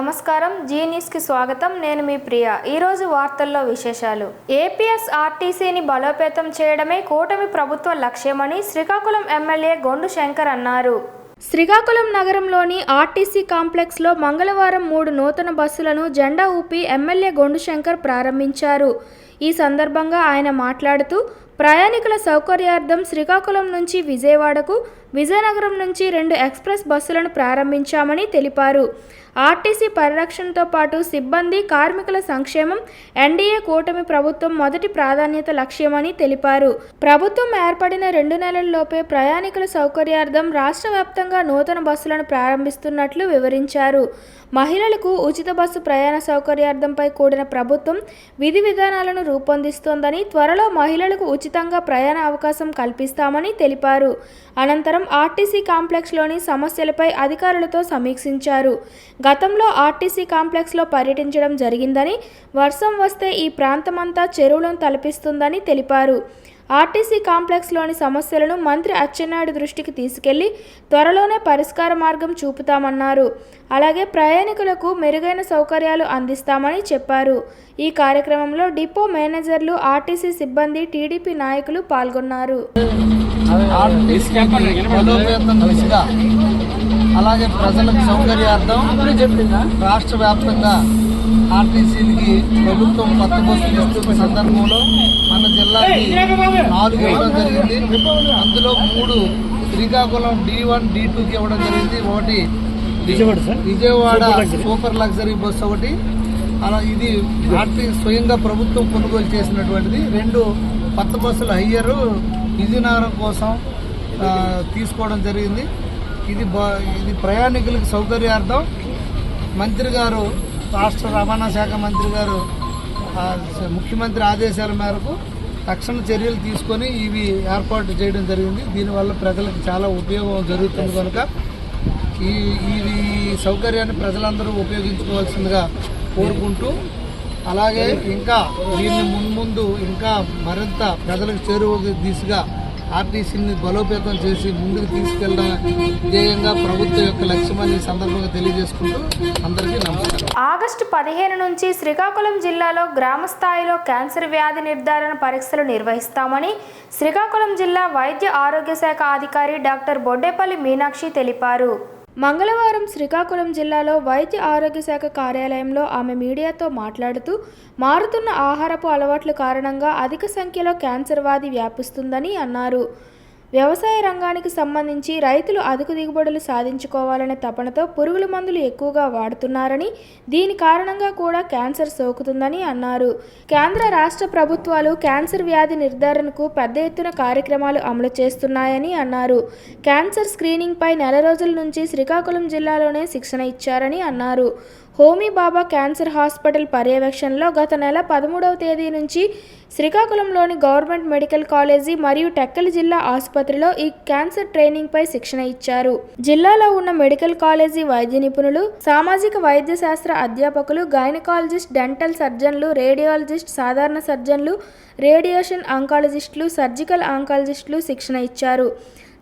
నమస్కారం G news కి స్వాగతం. నేను మీ ప్రియ. ఈ రోజు వార్తల్లో విశేషాలు. ఏపీఎస్ఆర్టీసీని బలోపేతం చేయడమే కూటమి ప్రభుత్వ లక్ష్యమని శ్రీకాకుళం ఎమ్మెల్యే గొండు శంకర్ అన్నారు. శ్రీకాకుళం నగరంలోని ఆర్టీసీ కాంప్లెక్స్లో మంగళవారం 3 నూతన బస్సులను జెండా ఊపి ఎమ్మెల్యే గొండు శంకర్ ప్రారంభించారు. ఈ సందర్భంగా ఆయన మాట్లాడుతూ ప్రయాణికుల సౌకర్యార్థం శ్రీకాకుళం నుంచి విజయవాడకు, విజయనగరం నుంచి 2 ఎక్స్ప్రెస్ బస్సులను ప్రారంభించామని తెలిపారు. ఆర్టీసీ పరిరక్షణతో పాటు సిబ్బంది, కార్మికుల సంక్షేమం ఎన్డీఏ కూటమి ప్రభుత్వం మొదటి ప్రాధాన్యత లక్ష్యమని తెలిపారు. ప్రభుత్వం ఏర్పడిన 2 నెలల్లోపే ప్రయాణికుల సౌకర్యార్థం రాష్ట్ర వ్యాప్తంగా నూతన బస్సులను ప్రారంభిస్తున్నట్లు వివరించారు. మహిళలకు ఉచిత బస్సు ప్రయాణ సౌకర్యార్థంపై కూడిన ప్రభుత్వం విధి విధానాలను రూపొందిస్తోందని, త్వరలో మహిళలకు ఉచితంగా ప్రయాణ అవకాశం కల్పిస్తామని తెలిపారు. అనంతరం ఆర్టీసీ కాంప్లెక్స్లోని సమస్యలపై అధికారులతో సమీక్షించారు. గతంలో ఆర్టీసీ కాంప్లెక్స్లో పర్యటించడం జరిగిందని, వర్షం వస్తే ఈ ప్రాంతమంతా చెరువులను తలపిస్తుందని తెలిపారు. ఆర్టీసీ కాంప్లెక్స్లోని సమస్యలను మంత్రి అచ్చెన్నాయుడు దృష్టికి తీసుకెళ్లి త్వరలోనే పరిష్కార మార్గం చూపుతామన్నారు. అలాగే ప్రయాణికులకు మెరుగైన సౌకర్యాలు అందిస్తామని చెప్పారు. ఈ కార్యక్రమంలో డిపో మేనేజర్లు, ఆర్టీసీ సిబ్బంది, టీడీపీ నాయకులు పాల్గొన్నారు. అలాగే ప్రజలకు సౌకర్యార్థం రాష్ట్ర వ్యాప్తంగా ఆర్టీసీకి ప్రభుత్వం కొత్త బస్సులు ఇస్తున్న సందర్భంలో మన జిల్లాకి 4 ఇవ్వడం జరిగింది. అందులో 3 శ్రీకాకుళం D1, D2కి ఇవ్వడం జరిగింది. ఒకటి విజయవాడ సూపర్ లగ్జరీ బస్సు ఒకటి. అలా ఇది ఆర్టీసీ స్వయంగా ప్రభుత్వం కొనుగోలు చేసినటువంటిది. 2 కొత్త బస్సులు హయ్యరు విజయనగరం కోసం తీసుకోవడం జరిగింది. ఇది ప్రయాణికులకు సౌకర్యార్థం మంత్రి గారు, రాష్ట్ర రవాణా శాఖ మంత్రి గారు ముఖ్యమంత్రి ఆదేశాల మేరకు తక్షణ చర్యలు తీసుకొని ఇవి ఏర్పాటు చేయడం జరిగింది. దీనివల్ల ప్రజలకు చాలా ఉపయోగం జరుగుతుంది కనుక ఈ సౌకర్యాన్ని ప్రజలందరూ ఉపయోగించుకోవాల్సిందిగా కోరుకుంటూ, అలాగే ఇంకా దీన్ని మున్ముందు ఇంకా మరింత ప్రజలకు చేరువ దిశగా ఆర్టీసీని బలోపేతం చేసి ముందుకు తీసుకెళ్లడం ధ్యేయంగా ప్రభుత్వం యొక్క లక్ష్యమని సందర్భంగా తెలియజేసుకుంటూ అందరికీ నమస్కారం. ఆగస్టు 15 నుంచి శ్రీకాకుళం జిల్లాలో గ్రామ స్థాయిలో క్యాన్సర్ వ్యాధి నిర్ధారణ పరీక్షలు నిర్వహిస్తామని శ్రీకాకుళం జిల్లా వైద్య ఆరోగ్య శాఖ అధికారి డాక్టర్ బొడ్డేపల్లి మీనాక్షి తెలిపారు. మంగళవారం శ్రీకాకుళం జిల్లాలో వైద్య ఆరోగ్య శాఖ కార్యాలయంలో ఆమె మీడియాతో మాట్లాడుతూ మారుతున్న ఆహారపు అలవాట్ల కారణంగా అధిక సంఖ్యలో క్యాన్సర్ వ్యాధి వ్యాపిస్తుందని అన్నారు. వ్యవసాయ రంగానికి సంబంధించి రైతులు అధిక దిగుబడులు సాధించుకోవాలనే తపనతో పురుగుల మందులు ఎక్కువగా వాడుతున్నారని, దీని కారణంగా కూడా క్యాన్సర్ సోకుతుందని అన్నారు. కేంద్ర రాష్ట్ర ప్రభుత్వాలు క్యాన్సర్ వ్యాధి నిర్ధారణకు పెద్ద ఎత్తున కార్యక్రమాలు అమలు చేస్తున్నాయని అన్నారు. క్యాన్సర్ స్క్రీనింగ్పై నెల రోజుల నుంచి శ్రీకాకుళం జిల్లాలోనే శిక్షణ ఇచ్చారని అన్నారు. హోమీ బాబా క్యాన్సర్ హాస్పిటల్ పర్యవేక్షణలో గత నెల 13వ తేదీ నుంచి శ్రీకాకుళంలోని గవర్నమెంట్ మెడికల్ కాలేజీ మరియు టెక్కలి జిల్లా ఆసుపత్రిలో ఈ క్యాన్సర్ ట్రైనింగ్పై శిక్షణ ఇచ్చారు. జిల్లాలో ఉన్న మెడికల్ కాలేజీ వైద్య నిపుణులు, సామాజిక వైద్య శాస్త్ర అధ్యాపకులు, గైనకాలజిస్ట్, డెంటల్ సర్జన్లు, రేడియాలజిస్ట్, సాధారణ సర్జన్లు, రేడియేషన్ ఆంకాలజిస్టులు, సర్జికల్ ఆంకాలజిస్టులు శిక్షణ ఇచ్చారు.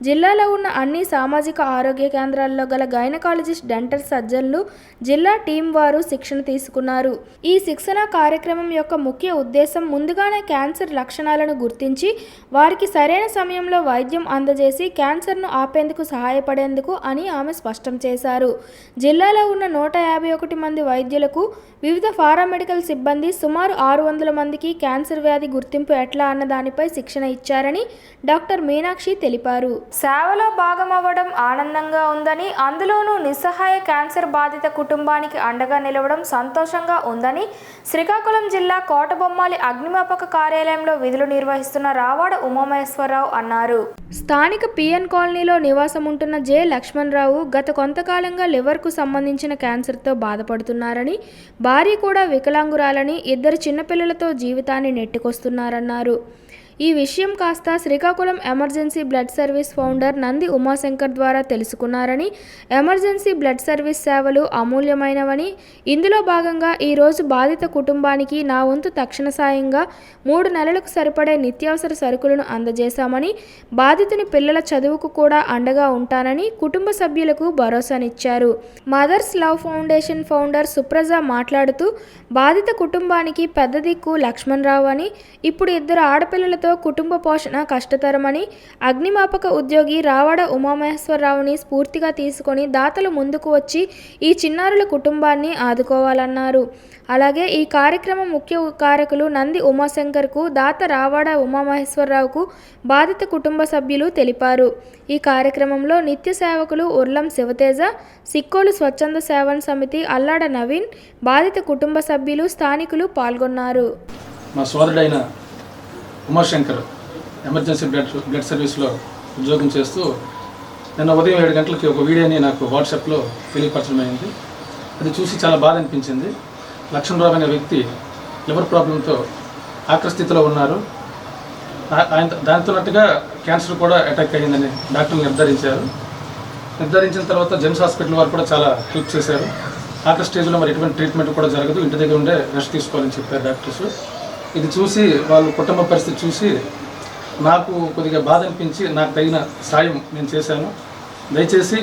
జిల్లాలో ఉన్న అన్ని సామాజిక ఆరోగ్య కేంద్రాల్లో గల గైనకాలజిస్ట్, డెంటల్ సర్జన్లు జిల్లా టీం వారు శిక్షణ తీసుకున్నారు. ఈ శిక్షణ కార్యక్రమం యొక్క ముఖ్య ఉద్దేశం ముందుగానే క్యాన్సర్ లక్షణాలను గుర్తించి వారికి సరైన సమయంలో వైద్యం అందజేసి క్యాన్సర్ను ఆపేందుకు సహాయపడేందుకు అని ఆమె స్పష్టం చేశారు. జిల్లాలో ఉన్న 151 మంది వైద్యులకు, వివిధ పారామెడికల్ సిబ్బంది, సుమారు 600 మందికి క్యాన్సర్ వ్యాధి గుర్తింపు ఎట్లా అన్న దానిపై శిక్షణ ఇచ్చారని డాక్టర్ మీనాక్షి తెలిపారు. సేవలో భాగమవ్వడం ఆనందంగా ఉందని, అందులోనూ నిస్సహాయ క్యాన్సర్ బాధిత కుటుంబానికి అండగా నిలవడం సంతోషంగా ఉందని శ్రీకాకుళం జిల్లా కోటబొమ్మాలి అగ్నిమాపక కార్యాలయంలో విధులు నిర్వహిస్తున్న రావాడ ఉమామహేశ్వరరావు అన్నారు. స్థానిక పిఎన్ కాలనీలో నివాసం ఉంటున్న జె లక్ష్మణరావు గత కొంతకాలంగా లివర్కు సంబంధించిన క్యాన్సర్తో బాధపడుతున్నారని, భార్య కూడా వికలాంగురాలని, 2 చిన్నపిల్లలతో జీవితాన్ని నెట్టుకొస్తున్నారన్నారు. ఈ విషయం కాస్త Srikakulam emergency blood service founder Nandi Umashankar ద్వారా తెలుసుకున్నారని, ఎమర్జెన్సీ బ్లడ్ సర్వీస్ సేవలు అమూల్యమైనవని, ఇందులో భాగంగా ఈరోజు బాధిత కుటుంబానికి నా వంతు తక్షణ సాయంగా 3 నెలలకు సరిపడే నిత్యావసర సరుకులను అందజేశామని, బాధితుని పిల్లల చదువుకు కూడా అండగా ఉంటానని కుటుంబ సభ్యులకు భరోసానిచ్చారు. Mother's love foundation founder Supraja మాట్లాడుతూ, బాధిత కుటుంబానికి పెద్ద దిక్కు లక్ష్మణరావు అని, ఇప్పుడు 2 ఆడపిల్లలతో కుటుంబ పోషణ కష్టతరమని, అగ్నిమాపక ఉద్యోగి రావడ ఉమామహేశ్వరరావుని స్ఫూర్తిగా తీసుకొని దాతలు ముందుకు వచ్చి ఈ చిన్నారుల కుటుంబాన్ని ఆదుకోవాలన్నారు. అలాగే ఈ కార్యక్రమం ముఖ్య కారకులు నంది ఉమాశంకర్కు, దాత రావడ ఉమామహేశ్వరరావుకు బాధిత కుటుంబ సభ్యులు తెలిపారు. ఈ కార్యక్రమంలో నిత్య సేవకులు ఉర్లం శివతేజ, సిక్కోలు స్వచ్ఛంద సేవన్ సమితి అల్లాడ నవీన్, బాధిత కుటుంబ సభ్యులు, స్థానికులు పాల్గొన్నారు. మా సోదరుడైన ఉమాశంకర్ ఎమర్జెన్సీ బ్లడ్ సర్వీస్లో ఉద్యోగం చేస్తూ నిన్న ఉదయం 7 గంటలకి ఒక వీడియోని నాకు వాట్సాప్లో తెలియపరచడం అయింది. అది చూసి చాలా బాధ అనిపించింది. లక్ష్మణరావు అనే వ్యక్తి లివర్ ప్రాబ్లంతో ఆక్రస్థితిలో ఉన్నారు. దాంతోనట్టుగా క్యాన్సర్ కూడా అటాక్ అయ్యిందని డాక్టర్లు నిర్ధారించిన తర్వాత జెమ్స్ హాస్పిటల్ వారు కూడా చాలా హెల్ప్ చేశారు. ఆఖరి స్టేజ్లో మరి ఎటువంటి ట్రీట్మెంట్ కూడా జరగదు, ఇంటి దగ్గర ఉండే రెస్ట్ తీసుకోవాలని చెప్పారు డాక్టర్స్. ఇది చూసి వాళ్ళ కుటుంబ పరిస్థితి చూసి నాకు కొద్దిగా బాధ అనిపించి నాకు తగిన సాయం నేను చేశాను. దయచేసి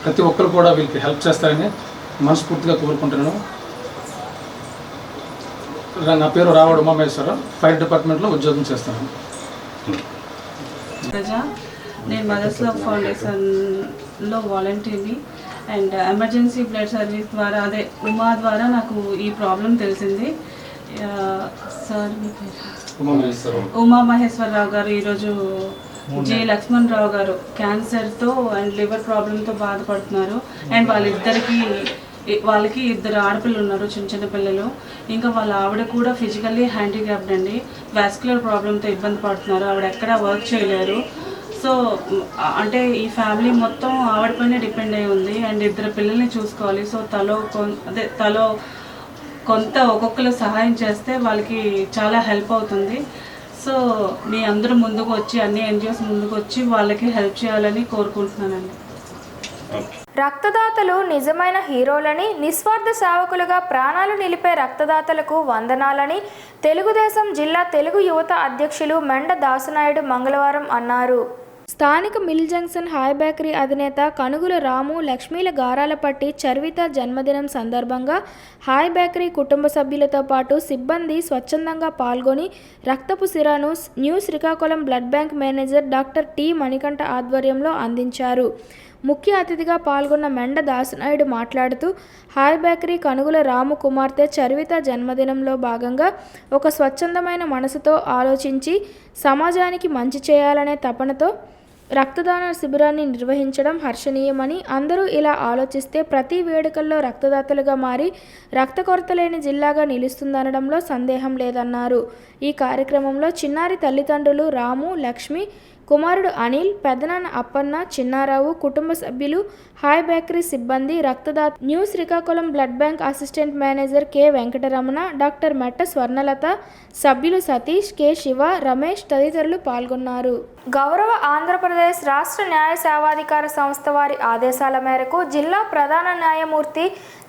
ప్రతి ఒక్కరు కూడా వీళ్ళకి హెల్ప్ చేస్తారని మనస్ఫూర్తిగా కోరుకుంటున్నాను. నా పేరు రావడ ఉమామహేశ్వరరావు, ఫైర్ డిపార్ట్మెంట్లో ఉద్యోగం చేస్తాను. నేను మదర్స్ లవ్ ఫౌండేషన్లో వాలంటీర్ని. అండ్ ఎమర్జెన్సీ బ్లడ్ సర్వీస్ ద్వారా ఉమా ద్వారా నాకు ఈ ప్రాబ్లం తెలిసింది. సార్ ఉమామహేశ్వరరావు గారు ఈరోజు జే లక్ష్మణరావు గారు క్యాన్సర్తో అండ్ లివర్ ప్రాబ్లంతో బాధపడుతున్నారు. అండ్ వాళ్ళకి 2 ఆడపిల్లలు ఉన్నారు, చిన్న పిల్లలు. ఇంకా వాళ్ళ ఆవిడ కూడా ఫిజికల్లీ హ్యాండిక్యాప్డ్ అండి, వాస్కులర్ ప్రాబ్లంతో ఇబ్బంది పడుతున్నారు. ఆవిడ ఎక్కడా వర్క్ చేయలేరు. సో అంటే ఈ ఫ్యామిలీ మొత్తం ఆవిడపైనే డిపెండ్ అయి ఉంది. అండ్ 2 పిల్లల్ని చూసుకోవాలి. సో తలో కొంత ఒక్కొక్కరు సహాయం చేస్తే వాళ్ళకి చాలా హెల్ప్ అవుతుంది. సో మీ అందరూ ముందుకు వచ్చి, అన్ని ఎన్జిఓస్ ముందుకు వచ్చి వాళ్ళకి హెల్ప్ చేయాలని కోరుకుంటున్నానండి. రక్తదాతలు నిజమైన హీరోలని, నిస్వార్థ సేవకులుగా ప్రాణాలు నిలిపే రక్తదాతలకు వందనాలని తెలుగుదేశం జిల్లా తెలుగు యువత అధ్యక్షులు మెండ దాసునాయుడు మంగళవారం అన్నారు. స్థానిక మిల్ జంక్షన్ హాయ్ బేకరీ అధినేత కనుగుల రాము, లక్ష్మీల గారాలపట్టి చర్విత జన్మదినం సందర్భంగా హాయ్ బేకరీ కుటుంబ సభ్యులతో పాటు సిబ్బంది స్వచ్ఛందంగా పాల్గొని రక్తపు సిరాను new Srikakulam blood bank manager doctor T Manikanta ఆధ్వర్యంలో అందించారు. ముఖ్య అతిథిగా పాల్గొన్న మెండ దాసునాయుడు మాట్లాడుతూ, హాయ్ బేకరీ కనుగుల రాము కుమార్తె చర్విత జన్మదినంలో భాగంగా ఒక స్వచ్ఛందమైన మనసుతో ఆలోచించి సమాజానికి మంచి చేయాలనే తపనతో రక్తదాన శిబిరాన్ని నిర్వహించడం హర్షణీయమని, అందరూ ఇలా ఆలోచిస్తే ప్రతి వేడుకల్లో రక్తదాతలుగా మారి రక్త కొరత లేని జిల్లాగా నిలుస్తుందనడంలో సందేహం లేదన్నారు. ఈ కార్యక్రమంలో చిన్నారి తల్లిదండ్రులు రాము, లక్ష్మి, కుమారుడు అనిల్, పెద్దనాన్న అప్పన్న, చిన్నారావు, కుటుంబ సభ్యులు, హాయ్ బేకరీ సిబ్బంది, రక్తదాత, new Srikakulam blood bank assistant manager K Venkataramana, doctor Metta Swarnalatha, సభ్యులు సతీష్, కె శివ, రమేష్ తదితరులు పాల్గొన్నారు. గౌరవ ఆంధ్రప్రదేశ్ రాష్ట్ర న్యాయ సేవాధికార సంస్థ వారి ఆదేశాల మేరకు జిల్లా ప్రధాన న్యాయమూర్తి,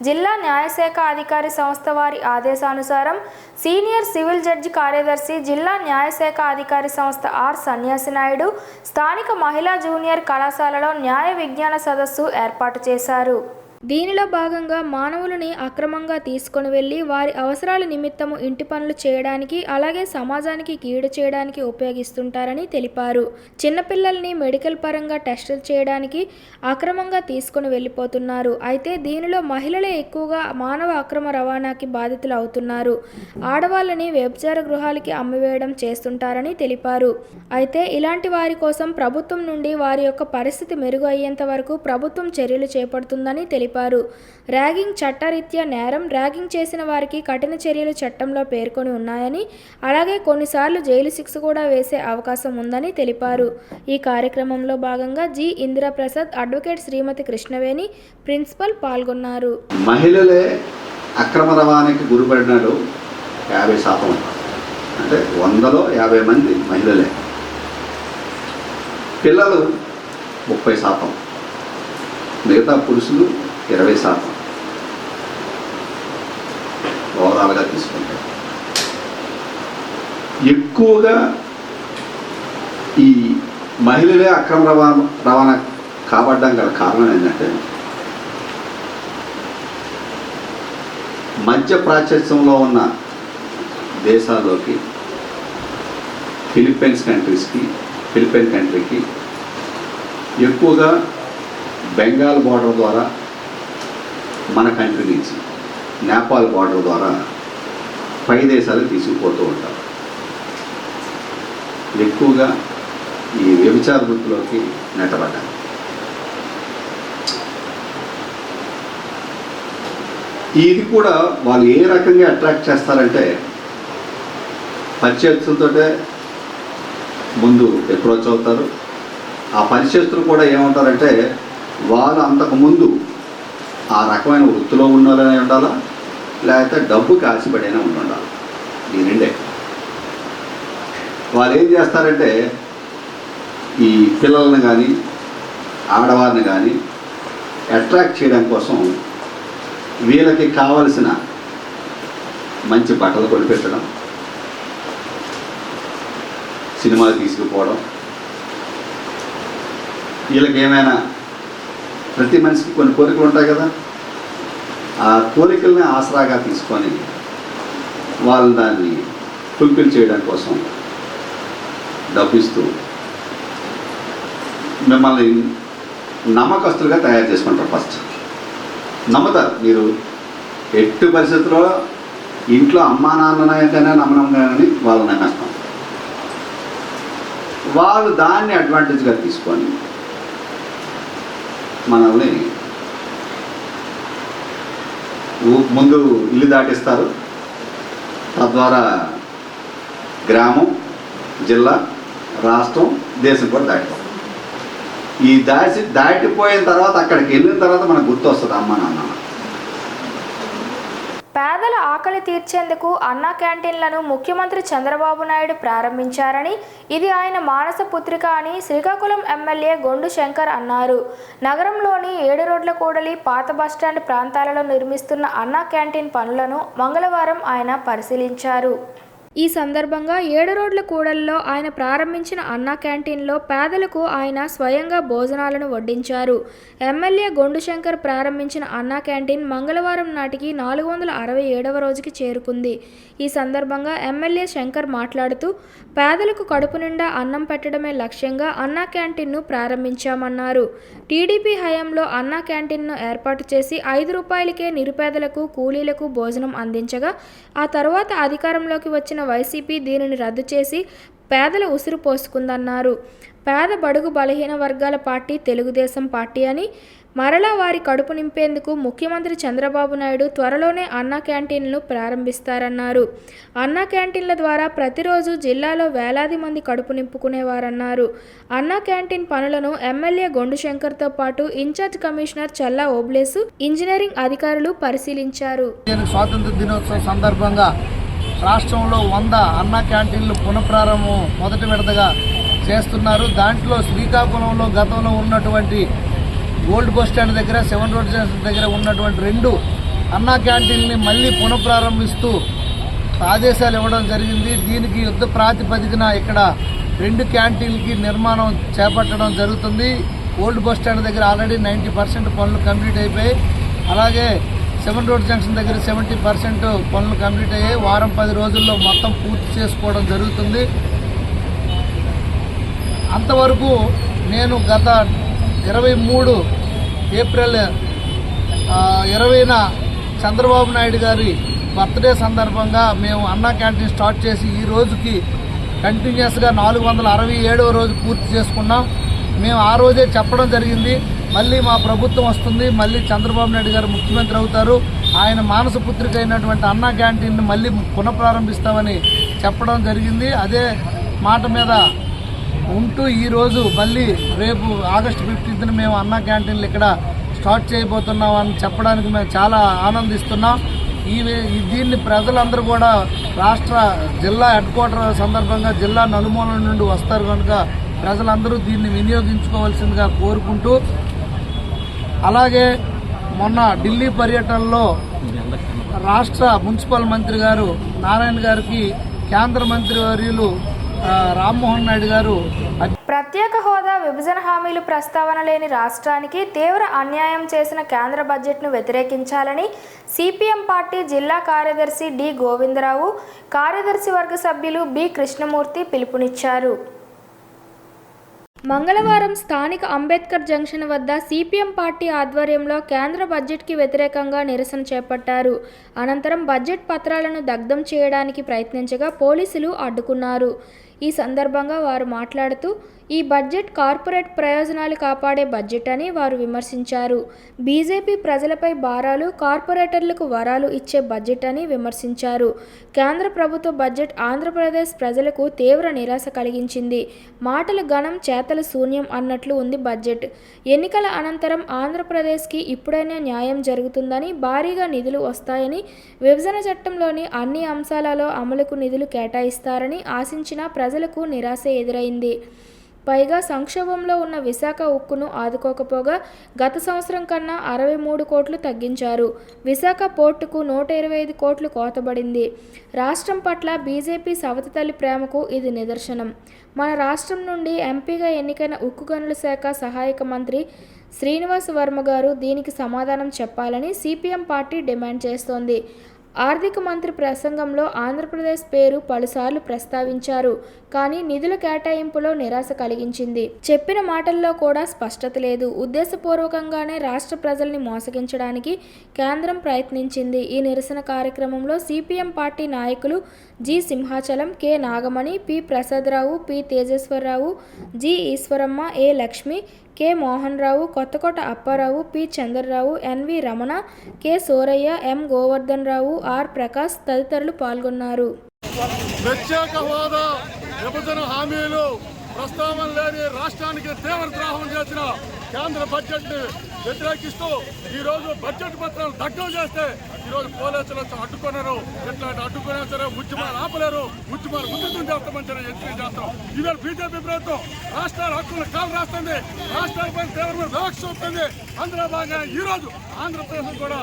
జిల్లా న్యాయశాఖ అధికారి సంస్థ వారి ఆదేశానుసారం సీనియర్ సివిల్ జడ్జి కార్యదర్శి, జిల్లా న్యాయశాఖ అధికారి సంస్థ ఆర్ సన్యాసి నాయుడు స్థానిక మహిళా జూనియర్ కళాశాలలో న్యాయ విజ్ఞాన సదస్సు ఏర్పాటు చేశారు. దీనిలో భాగంగా మానవులని అక్రమంగా తీసుకొని వెళ్ళి వారి అవసరాల నిమిత్తము ఇంటి పనులు చేయడానికి, అలాగే సమాజానికి కీడు చేయడానికి ఉపయోగిస్తుంటారని తెలిపారు. చిన్నపిల్లల్ని మెడికల్ పరంగా టెస్టులు చేయడానికి అక్రమంగా తీసుకొని వెళ్ళిపోతున్నారు. అయితే దీనిలో మహిళలే ఎక్కువగా మానవ అక్రమ రవాణాకి బాధితులు అవుతున్నారు. ఆడవాళ్ళని వ్యభిచార గృహాలకి అమ్మివేయడం చేస్తుంటారని తెలిపారు. అయితే ఇలాంటి వారి కోసం ప్రభుత్వం నుండి వారి యొక్క పరిస్థితి మెరుగు అయ్యేంత వరకు ప్రభుత్వం చర్యలు చేపడుతుందని తెలిపారు. ర్యాగింగ్ చట్టరీత్యా నేరం, ర్యాగింగ్ చేసిన వారికి కఠిన చర్యలు చట్టంలో పేర్కొని ఉన్నాయని, అలాగే కొన్నిసార్లు జైలు శిక్ష కూడా వేసే అవకాశం ఉందని తెలిపారు. ఈ కార్యక్రమంలో భాగంగా జి ఇందిరాప్రసాద్, అడ్వకేట్ శ్రీమతి కృష్ణవేణి, ప్రిన్సిపల్ పాల్గొన్నారు. మహిళలే అక్రమ రవాణాకి గురిపడినాడు 50%. అంటే 100లో 50 మంది మహిళలే. పిల్లలు 30%, మిగతా పురుషులు 20% ఓవరాల్గా తీసుకుంటే. ఎక్కువగా ఈ మహిళలే అక్రమ రవాణా కాబడ్డం గల కారణం ఏంటంటే మధ్య ప్రాచ్యంలో ఉన్న దేశాల్లోకి ఫిలిప్పైన్ కంట్రీకి ఎక్కువగా బెంగాల్ బార్డర్ ద్వారా మన కంట్రీ నుంచి నేపాల్ బార్డర్ ద్వారా పై దేశాలకు తీసుకుపోతూ ఉంటారు. ఎక్కువగా ఈ వ్యభిచార వృత్తిలోకి నెట్టబడ్డారు. ఇది కూడా వాళ్ళు ఏ రకంగా అట్రాక్ట్ చేస్తారంటే పరిచయస్తులతో ముందు అప్రోచ్ అవుతారు. ఆ పరిచయస్తులు కూడా ఏమంటారంటే వాళ్ళు అంతకుముందు ఆ రకమైన వృత్తిలో ఉండాలనే ఉండాలా, లేకపోతే డబ్బుకి ఆశపడైనా ఉండాలి. ఈ రెండే. వాళ్ళు ఏం చేస్తారంటే ఈ పిల్లల్ని కానీ ఆడవారిని కానీ అట్రాక్ట్ చేయడం కోసం వీళ్ళకి కావలసిన మంచి బట్టలు కొనిపెట్టడం, సినిమాలు తీసుకుపోవడం, వీళ్ళకి ఏమైనా ప్రతి మనిషికి కొన్ని కోరికలు ఉంటాయి కదా, ఆ కోరికల్ని ఆసరాగా తీసుకొని వాళ్ళు దాన్ని ఫుల్ఫిల్ చేయడం కోసం డబ్బిస్తూ మిమ్మల్ని నమ్మకస్తులుగా తయారు చేసుకుంటారు. ఫస్ట్ నమ్ముతారు. మీరు ఎట్టి పరిస్థితుల్లో ఇంట్లో అమ్మా నాన్ననైతేనే నమ్మడం కానీ వాళ్ళు నమ్మేస్తాం. వాళ్ళు దాన్ని అడ్వాంటేజ్గా తీసుకొని మనల్ని ముందు ఇల్లు దాటిస్తారు. తద్వారా గ్రామం, జిల్లా, రాష్ట్రం, దేశం కూడా దాటిపోతాం. ఈ దాటిపోయిన తర్వాత అక్కడికి వెళ్ళిన తర్వాత మనకు గుర్తు వస్తుంది అమ్మ నాన్న. పేదల ఆకలి తీర్చేందుకు అన్నా క్యాంటీన్లను ముఖ్యమంత్రి చంద్రబాబు నాయుడు ప్రారంభించారని, ఇది ఆయన మానస పుత్రిక అని శ్రీకాకుళం ఎమ్మెల్యే గొండు శంకర్ అన్నారు. నగరంలోని 7 రోడ్ల కూడలి, పాత బస్టాండ్ ప్రాంతాలలో నిర్మిస్తున్న అన్నా క్యాంటీన్ పనులను మంగళవారం ఆయన పరిశీలించారు. ఈ సందర్భంగా 7 రోడ్ల కూడలిలో ఆయన ప్రారంభించిన అన్నా క్యాంటీన్లో పేదలకు ఆయన స్వయంగా భోజనాలను వడ్డించారు. ఎమ్మెల్యే గొండు శంకర్ ప్రారంభించిన అన్నా క్యాంటీన్ మంగళవారం నాటికి 467వ రోజుకి చేరుకుంది. ఈ సందర్భంగా ఎమ్మెల్యే శంకర్ మాట్లాడుతూ, పేదలకు కడుపు నిండా అన్నం పెట్టడమే లక్ష్యంగా అన్నా క్యాంటీన్ను ప్రారంభించామన్నారు. టీడీపీ హయాంలో అన్నా క్యాంటీన్ను ఏర్పాటు చేసి 5 రూపాయలకే నిరుపేదలకు, కూలీలకు భోజనం అందించగా, ఆ తర్వాత అధికారంలోకి వచ్చిన వైసీపీ దీనిని రద్దు చేసి పేదల ఉసురు పోసుకుందన్నారు. పేద బడుగు బలహీన వర్గాల పార్టీ తెలుగుదేశం పార్టీ అని, మరలా వారి కడుపు నింపేందుకు ముఖ్యమంత్రి చంద్రబాబు నాయుడు త్వరలోనే అన్నా క్యాంటీన్లను ప్రారంభిస్తారన్నారు. అన్నా క్యాంటీన్ల ద్వారా ప్రతిరోజు జిల్లాలో వేలాది మంది కడుపు నింపుకునేవారన్నారు. అన్నా క్యాంటీన్ పనులను ఎమ్మెల్యే గొండు శంకర్తో పాటు ఇన్ఛార్జ్ కమిషనర్ చల్లా ఓబ్లేసు, ఇంజనీరింగ్ అధికారులు పరిశీలించారు. స్వాతంత్ర దినోత్సవం సందర్భంగా రాష్ట్రంలో 100 అన్నా క్యాంటీన్లు పునఃప్రారంభం మొదటి విడతగా చేస్తున్నారు. దాంట్లో శ్రీకాకుళంలో గతంలో ఉన్నటువంటి ఓల్డ్ బస్ స్టాండ్ దగ్గర, 7 రోడ్ దగ్గర ఉన్నటువంటి 2 అన్నా క్యాంటీన్ని మళ్ళీ పునఃప్రారంభిస్తూ ఆదేశాలు ఇవ్వడం జరిగింది. దీనికి యుద్ధ ప్రాతిపదికన ఇక్కడ 2 క్యాంటీన్లకి నిర్మాణం చేపట్టడం జరుగుతుంది. ఓల్డ్ బస్ స్టాండ్ దగ్గర ఆల్రెడీ 90% పనులు కంప్లీట్ అయిపోయాయి. అలాగే 7 రోడ్ జంక్షన్ దగ్గర 70% పనులు కంప్లీట్ అయ్యాయి. వారం 10 రోజుల్లో మొత్తం పూర్తి చేసుకోవడం జరుగుతుంది. అంతవరకు నేను గత 23 ఏప్రిల్ 20న చంద్రబాబు నాయుడు గారి బర్త్డే సందర్భంగా మేము అన్నా క్యాంటీన్ స్టార్ట్ చేసి ఈ రోజుకి కంటిన్యూస్గా 467వ రోజు పూర్తి చేసుకున్నాం. మేము ఆ రోజే చెప్పడం జరిగింది, మళ్ళీ మా ప్రభుత్వం వస్తుంది, మళ్ళీ చంద్రబాబు నాయుడు గారు ముఖ్యమంత్రి అవుతారు, ఆయన మానస పుత్రిక అయినటువంటి అన్నా క్యాంటీన్ని మళ్ళీ పునఃప్రారంభిస్తామని చెప్పడం జరిగింది. అదే మాట మీద ఉంటూ ఈరోజు మళ్ళీ రేపు ఆగస్టు 15న మేము అన్నా క్యాంటీన్లు ఇక్కడ స్టార్ట్ చేయబోతున్నాం అని చెప్పడానికి మేము చాలా ఆనందిస్తున్నాం. దీన్ని ప్రజలందరూ కూడా జిల్లా హెడ్ క్వార్టర్ సందర్భంగా జిల్లా నలుమూలల నుండి వస్తారు కనుక ప్రజలందరూ దీన్ని వినియోగించుకోవాల్సిందిగా కోరుకుంటూ, అలాగే మొన్న ఢిల్లీ పర్యటనలో రాష్ట్ర మున్సిపల్ మంత్రి గారు నారాయణ గారికి కేంద్ర మంత్రి వర్యులు రామ్మోహన్ నాయుడు గారు ప్రత్యేక హోదా విభజన హామీలు ప్రస్తావన లేని రాష్ట్రానికి తీవ్ర అన్యాయం చేసిన కేంద్ర బడ్జెట్ను వ్యతిరేకించాలని సిపిఎం పార్టీ జిల్లా కార్యదర్శి డి గోవిందరావు, కార్యదర్శి వర్గ సభ్యులు బి కృష్ణమూర్తి పిలుపునిచ్చారు. మంగళవారం స్థానిక అంబేద్కర్ జంక్షన్ వద్ద సిపిఎం పార్టీ ఆధ్వర్యంలో కేంద్ర బడ్జెట్కి వ్యతిరేకంగా నిరసన చేపట్టారు. అనంతరం బడ్జెట్ పత్రాలను దగ్ధం చేయడానికి ప్రయత్నించగా పోలీసులు అడ్డుకున్నారు. ఈ సందర్భంగా వారు మాట్లాడుతూ ఈ బడ్జెట్ కార్పొరేట్ ప్రయోజనాలు కాపాడే బడ్జెట్ అని వారు విమర్శించారు. బీజేపీ ప్రజలపై భారాలు, కార్పొరేటర్లకు వరాలు ఇచ్చే బడ్జెట్ అని విమర్శించారు. కేంద్ర ప్రభుత్వ బడ్జెట్ ఆంధ్రప్రదేశ్ ప్రజలకు తీవ్ర నిరాశ కలిగించింది. మాటలు ఘనం, చేతలు శూన్యం అన్నట్లు ఉంది బడ్జెట్. ఎన్నికల అనంతరం ఆంధ్రప్రదేశ్కి ఇప్పుడైనా న్యాయం జరుగుతుందని, భారీగా నిధులు వస్తాయని, విభజన చట్టంలోని అన్ని అంశాలలో అమలుకు నిధులు కేటాయిస్తారని ఆశించిన ప్రజలకు నిరాశ ఎదురైంది. పైగా సంక్షోభంలో ఉన్న విశాఖ ఉక్కును ఆదుకోకపోగా గత సంవత్సరం కన్నా 63 కోట్లు తగ్గించారు. విశాఖ పోర్టుకు 125 కోట్లు కోతబడింది. రాష్ట్రం పట్ల బీజేపీ సవతి తల్లి ప్రేమకు ఇది నిదర్శనం. మన రాష్ట్రం నుండి ఎంపీగా ఎన్నికైన ఉక్కు గనుల శాఖ సహాయక మంత్రి శ్రీనివాస్ వర్మ గారు దీనికి సమాధానం చెప్పాలని సిపిఎం పార్టీ డిమాండ్ చేస్తోంది. ఆర్థిక మంత్రి ప్రసంగంలో ఆంధ్రప్రదేశ్ పేరు పలుసార్లు ప్రస్తావించారు. కానీ నిధుల కేటాయింపులో నిరాశ కలిగించింది. చెప్పిన మాటల్లో కూడా స్పష్టత లేదు. ఉద్దేశపూర్వకంగానే రాష్ట్ర ప్రజల్ని మోసగించడానికి కేంద్రం ప్రయత్నించింది. ఈ నిరసన కార్యక్రమంలో సిపిఎం పార్టీ నాయకులు G Simhachalam, K Nagamani, P Prasadarao, P Tejeswararao, G Eswaramma, A Lakshmi, K Mohan Rao, Kothakota Apparao, P Chandrarao, N V Ramana, K Soraiah, M Govardhan Rao, R Prakash తదితరులు పాల్గొన్నారు. ప్రత్యేక హోదా విభజన హామీలు ప్రస్తావన లేని రాష్ట్రానికి తీవ్ర ద్రోహం చేసిన కేంద్ర బడ్జెట్ ని వ్యతిరేకిస్తూ ఈరోజు బడ్జెట్ పత్రాలు దగ్ధం చేస్తే ఈరోజు పోలీసులు అడ్డుకున్నారు. ఎట్లాంటి అడ్డుకున్నా సరే ఉద్యమాలు ఆపలేరు. ఉద్యమాలు ముందు చేస్తామని సరే ఎత్తున చేస్తాం. ఇవాళ బీజేపీ ప్రభుత్వం రాష్ట్రాల హక్కులను కాలు రాస్తుంది. రాష్ట్రాలపై తీవ్రమైన వివక్ష చూపుతుంది. అందులో భాగంగా ఈరోజు ఆంధ్రప్రదేశ్ కూడా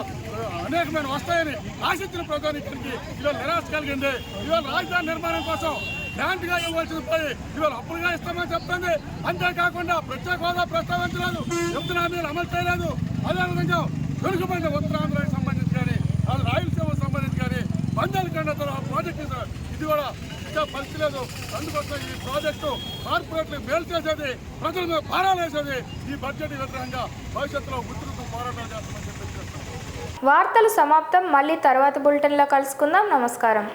అనేకమైన వస్తాయని ఆశించిన ప్రజానికి ఇవాళ నిరాశ కలిగింది. ఇవాళ రాజధాని నిర్మాణం కోసం గ్రాంట్గా ఇవ్వాల్సింది పోయి ఇవాళ అప్పులుగా ఇస్తామని చెప్తుంది. అంతేకాకుండా ప్రత్యేక హోదా ప్రస్తావించలేదు, విభజన హామీలు అమలు చేయలేదు. అదేవిధంగా వెనుకబడిన ఉత్తరాంధ్రానికి సంబంధించి కానీ, రాయలసీమకు సంబంధించి కానీ, బంధాలకండ ప్రాజెక్టు ఇది కూడా ఇంకా పరిస్థితి లేదు. అందుకోసం ఈ ప్రాజెక్టు కార్పొరేట్లకు మేలు చేసేది, ప్రజల మీద భారాలు వేసేది. ఈ బడ్జెట్ వ్యతిరేకంగా భవిష్యత్తులో ఉధృత పోరాటం చేస్తామని చెప్పి వార్తలు సమాప్తం. మళ్ళీ తర్వాత బులెటిన్లో కలుసుకుందాం. నమస్కారం.